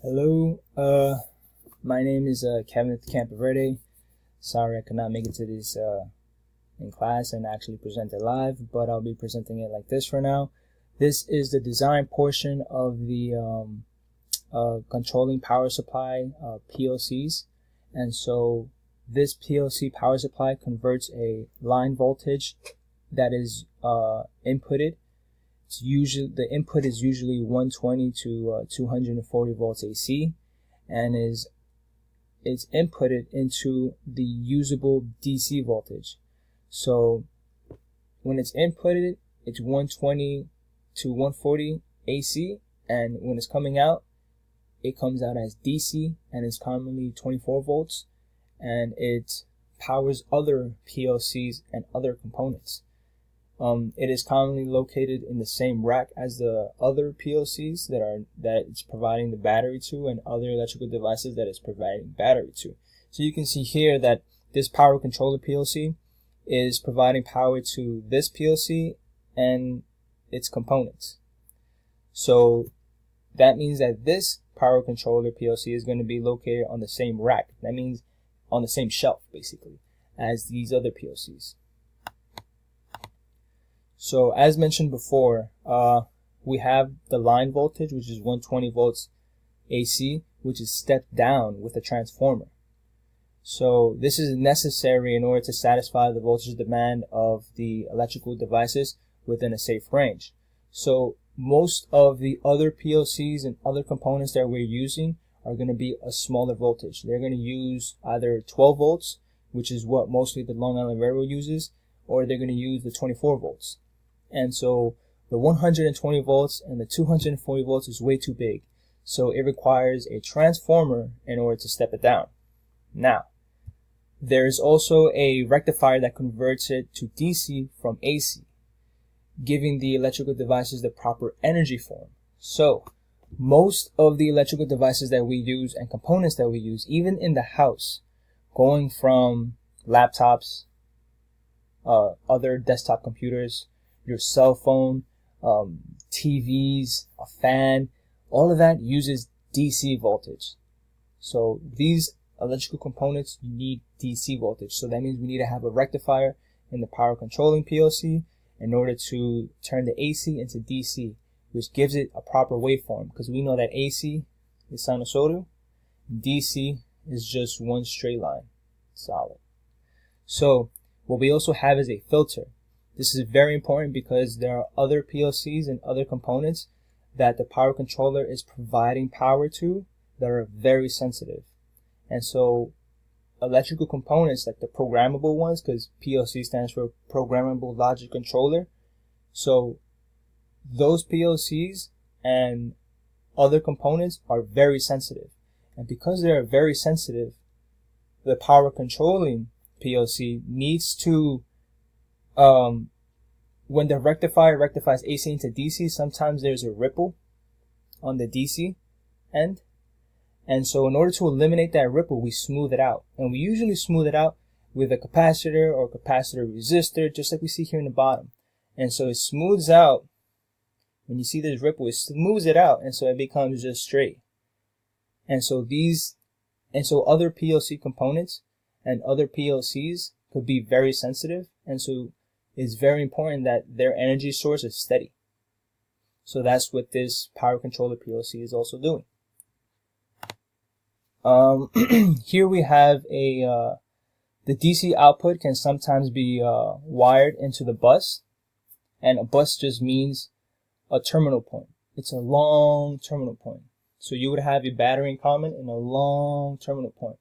Hello, my name is Kevin Campaverde. Sorry I could not make it to this in class and actually present it live, but I'll be presenting it like this for now. This is the design portion of the controlling power supply PLCs, and so this PLC power supply converts a line voltage that is inputted. The input is usually 120 to 240 volts AC, and it's inputted into the usable DC voltage. So when it's inputted, it's 120 to 140 AC, and when it's coming out, it comes out as DC, and it's commonly 24 volts, and it powers other PLCs and other components. It is commonly located in the same rack as the other PLCs that it's providing the battery to, and other electrical devices that it's providing battery to. So you can see here that this power controller PLC is providing power to this PLC and its components. So that means that this power controller PLC is going to be located on the same rack. That means on the same shelf, basically, as these other PLCs. So as mentioned before, we have the line voltage, which is 120 volts AC, which is stepped down with a transformer. So this is necessary in order to satisfy the voltage demand of the electrical devices within a safe range. So most of the other PLCs and other components that we're using are going to be a smaller voltage. They're going to use either 12 volts, which is what mostly the Long Island Railroad uses, or they're going to use the 24 volts. And so the 120 volts and the 240 volts is way too big. So it requires a transformer in order to step it down. Now, there's also a rectifier that converts it to DC from AC, giving the electrical devices the proper energy form. So most of the electrical devices that we use and components that we use, even in the house, going from laptops, other desktop computers, your cell phone, TVs, a fan, all of that uses DC voltage. So these electrical components, you need DC voltage. So that means we need to have a rectifier in the power controlling PLC in order to turn the AC into DC, which gives it a proper waveform, because we know that AC is sinusoidal, DC is just one straight line, solid. So what we also have is a filter. This is very important because there are other PLCs and other components that the power controller is providing power to that are very sensitive. And so electrical components, like the programmable ones, because PLC stands for Programmable Logic Controller. So those PLCs and other components are very sensitive. And because they are very sensitive, the power controlling PLC needs to when the rectifier rectifies AC into DC, sometimes there's a ripple on the DC end. And so in order to eliminate that ripple, we smooth it out. And we usually smooth it out with a capacitor or capacitor resistor, just like we see here in the bottom. And so it smooths out. When you see this ripple, it smooths it out, and so it becomes just straight. And so other PLC components and other PLCs could be very sensitive, and so it's very important that their energy source is steady. So that's what this power controller PLC is also doing. Here we have the DC output can sometimes be wired into the bus, and a bus just means a terminal point. It's a long terminal point. So you would have a battery in common and a long terminal point.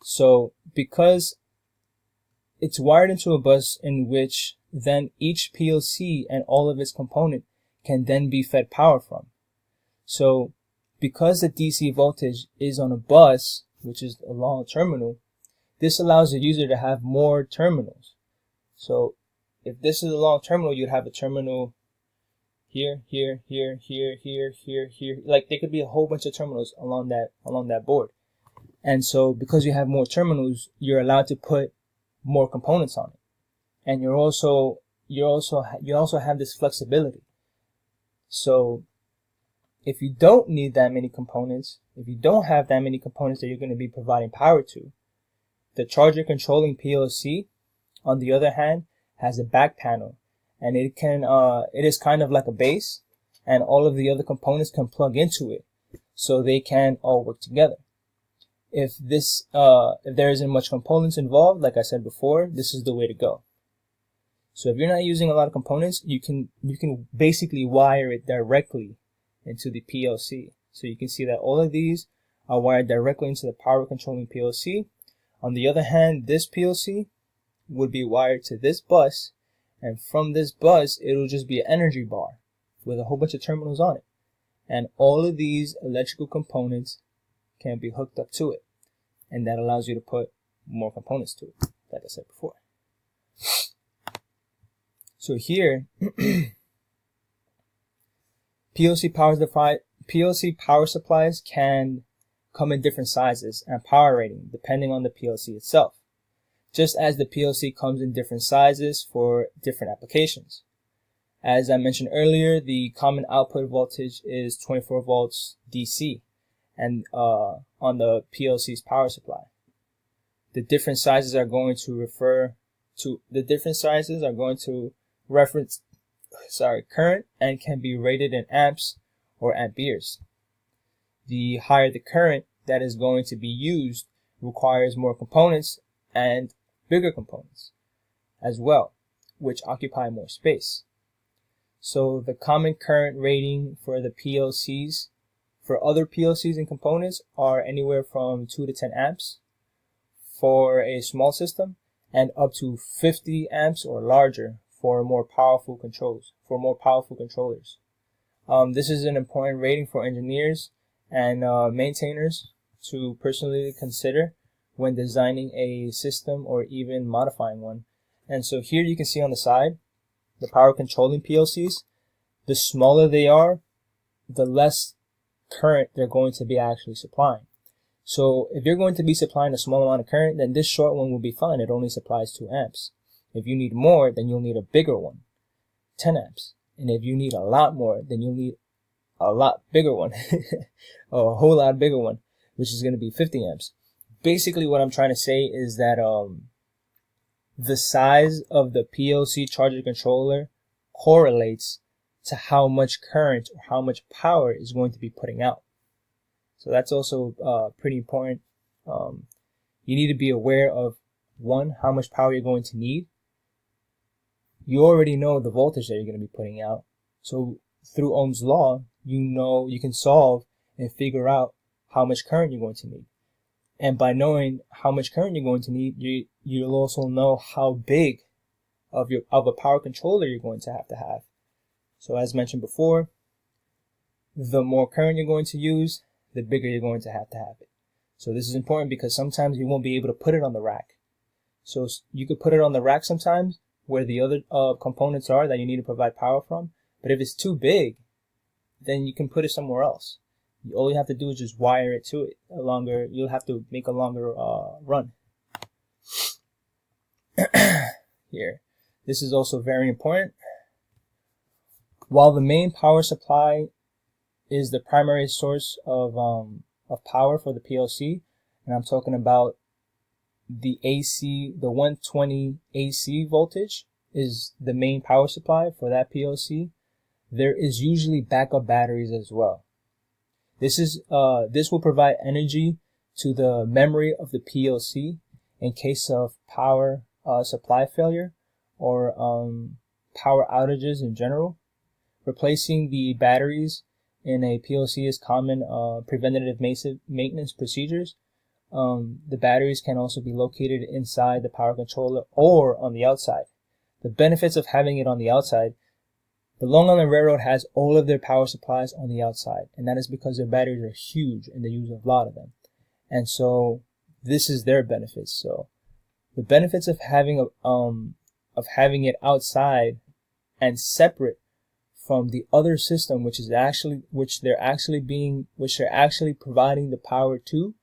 So because it's wired into a bus in which then each PLC and all of its component can then be fed power from. So because the DC voltage is on a bus, which is a long terminal, this allows the user to have more terminals. So if this is a long terminal, you'd have a terminal here, here, here, here, here, here, here. Like there could be a whole bunch of terminals along that board. And so because you have more terminals, you're allowed to put more components on it. And you also have this flexibility. So if you don't need that many components, if you don't have that many components that you're going to be providing power to, the charger controlling PLC, on the other hand, has a back panel, and it is kind of like a base, and all of the other components can plug into it, so they can all work together. If there isn't much components involved, like I said before, this is the way to go. So if you're not using a lot of components, you can basically wire it directly into the PLC. So you can see that all of these are wired directly into the power controlling PLC. On the other hand, this PLC would be wired to this bus, and from this bus, it'll just be an energy bar with a whole bunch of terminals on it. And all of these electrical components can be hooked up to it. And that allows you to put more components to it, like I said before. So here, PLC power supplies can come in different sizes and power rating depending on the PLC itself, just as the PLC comes in different sizes for different applications. As I mentioned earlier, the common output voltage is 24 volts DC, and on the PLC's power supply. The different sizes are going to reference current and can be rated in amps or amperes. The higher the current that is going to be used requires more components and bigger components as well, which occupy more space. So the common current rating for the PLCs for other PLCs and components are anywhere from 2 to 10 amps for a small system, and up to 50 amps or larger for more powerful controllers. This is an important rating for engineers and maintainers to personally consider when designing a system or even modifying one. And so here you can see on the side, the power controlling PLCs, the smaller they are, the less current they're going to be actually supplying. So if you're going to be supplying a small amount of current, then this short one will be fine. It only supplies 2 amps. If you need more, then you'll need a bigger one, 10 amps. And if you need a lot more, then you'll need a lot bigger one, a whole lot bigger one, which is going to be 50 amps. Basically what I'm trying to say is that the size of the PLC charger controller correlates to how much current or how much power is going to be putting out. So that's also pretty important. You need to be aware of, one, how much power you're going to need. You already know the voltage that you're going to be putting out. So through Ohm's law, you can solve and figure out how much current you're going to need. And by knowing how much current you're going to need, you'll also know how big of a power controller you're going to have. So as mentioned before, the more current you're going to use, the bigger you're going to have it. So this is important because sometimes you won't be able to put it on the rack. So you could put it on the rack sometimes where the other components are that you need to provide power from. But if it's too big, then you can put it somewhere else. All you have to do is just wire it to it. You'll have to make a longer run. Here, this is also very important. While the main power supply is the primary source of power for the PLC, and I'm talking about the AC, the 120 AC voltage is the main power supply for that PLC. There is usually backup batteries as well. This will provide energy to the memory of the PLC in case of power supply failure or power outages in general. Replacing the batteries in a PLC is common preventative maintenance procedures. The batteries can also be located inside the power controller or on the outside. The benefits of having it on the outside: the Long Island Railroad has all of their power supplies on the outside, and that is because their batteries are huge and they use a lot of them. And so this is their benefits. So the benefits of having it outside and separate from the other system, which they're actually providing the power to,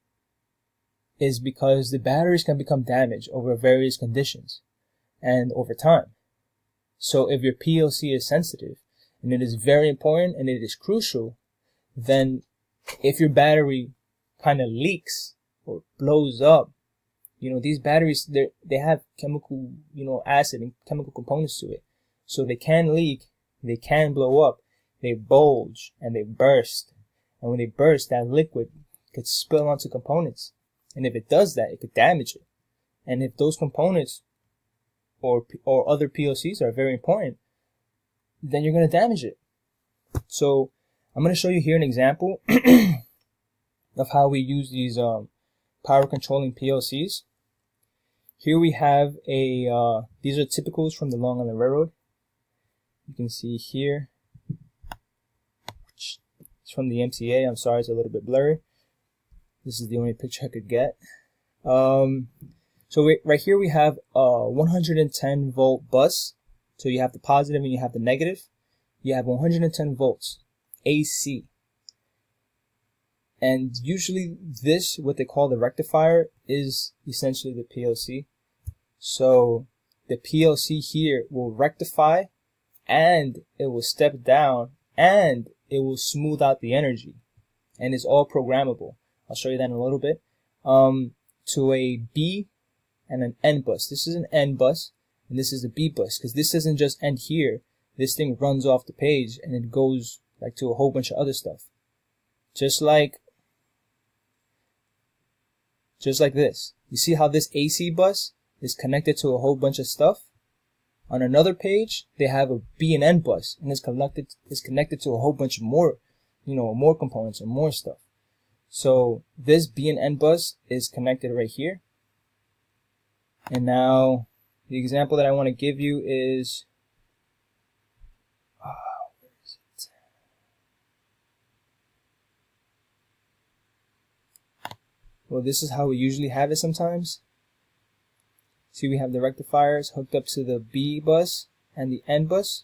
is because the batteries can become damaged over various conditions and over time. So if your PLC is sensitive, and it is very important and it is crucial then if your battery kind of leaks or blows up, these batteries, they have chemical, acid and chemical components to it. So they can leak, they can blow up, they bulge, and they burst. And when they burst, that liquid could spill onto components. And if it does that, it could damage it. And if those components or other PLCs are very important, then you're going to damage it. So I'm going to show you here an example of how we use these power controlling PLCs. Here we have these are typicals from the Long Island Railroad. You can see here, it's from the MTA. I'm sorry, it's a little bit blurry. This is the only picture I could get. So right here we have a 110 volt bus. So you have the positive and you have the negative. You have 110 volts AC. And usually this, what they call the rectifier, is essentially the PLC. So the PLC here will rectify, and it will step down, and it will smooth out the energy. And it's all programmable. I'll show you that in a little bit. To a B and an N bus. This is an N bus, and this is a B bus, because this doesn't just end here. This thing runs off the page, and it goes like to a whole bunch of other stuff. Just like this. You see how this AC bus is connected to a whole bunch of stuff? On another page, they have a B and N bus, and it's connected to a whole bunch of more, more components and more stuff. So this B and N bus is connected right here. And now the example that I want to give you is, where is it? Well, this is how we usually have it sometimes. See, we have the rectifiers hooked up to the B bus and the N bus,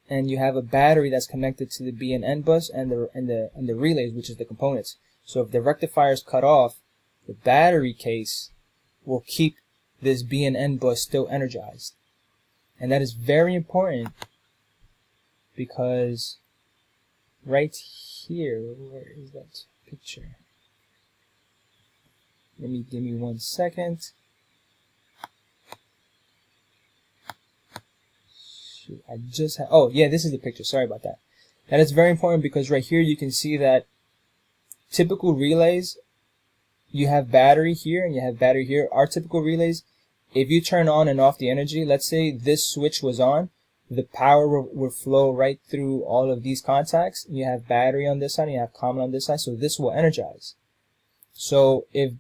and you have a battery that's connected to the B and N bus and the relays, which is the components. So if the rectifier is cut off, the battery case will keep this B and N bus still energized. And that is very important, because right here, where is that picture? Give me 1 second. Shoot, I just had, oh yeah, this is the picture. Sorry about that. That is very important, because right here you can see that typical relays, you have battery here and you have battery here. Our typical relays, if you turn on and off the energy, let's say this switch was on, the power will flow right through all of these contacts. You have battery on this side and you have common on this side, so this will energize. So if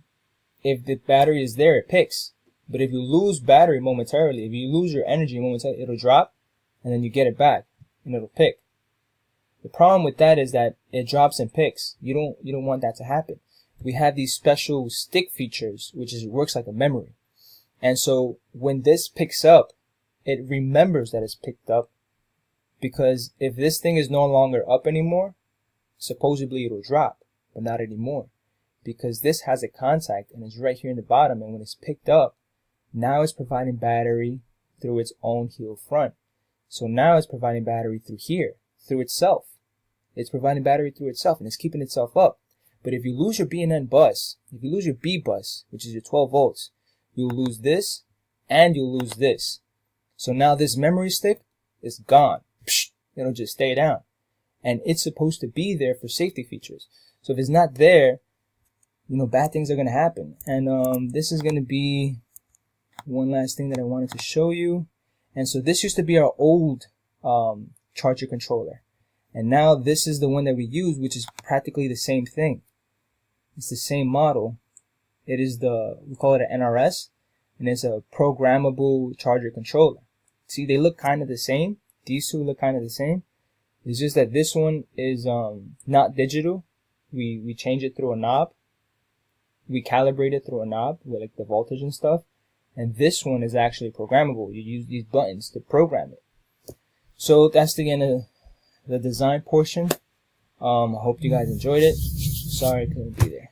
the battery is there, it picks. But if you lose battery momentarily, if you lose your energy momentarily, it'll drop, and then you get it back and it'll pick. The problem with that is that it drops and picks. You don't want that to happen. We have these special stick features, which works like a memory. And so when this picks up, it remembers that it's picked up, because if this thing is no longer up anymore, supposedly it'll drop, but not anymore, because this has a contact and it's right here in the bottom, and when it's picked up, now it's providing battery through its own heel front. So now it's providing battery through here, through itself. It's providing battery through itself, and it's keeping itself up. But if you lose your B and N bus, if you lose your B bus, which is your 12 volts, you'll lose this and you'll lose this. So now this memory stick is gone. Psh, it'll just stay down. And it's supposed to be there for safety features. So if it's not there, bad things are going to happen. And this is going to be one last thing that I wanted to show you. And so this used to be our old charger controller. And now this is the one that we use, which is practically the same thing. It's the same model. It is we call it an NRS, and it's a programmable charger controller. See, they look kind of the same. These two look kind of the same. It's just that this one is not digital. We change it through a knob. We calibrate it through a knob with like the voltage and stuff. And this one is actually programmable. You use these buttons to program it. So that's the end of the design portion. I hope you guys enjoyed it. Sorry I couldn't be there.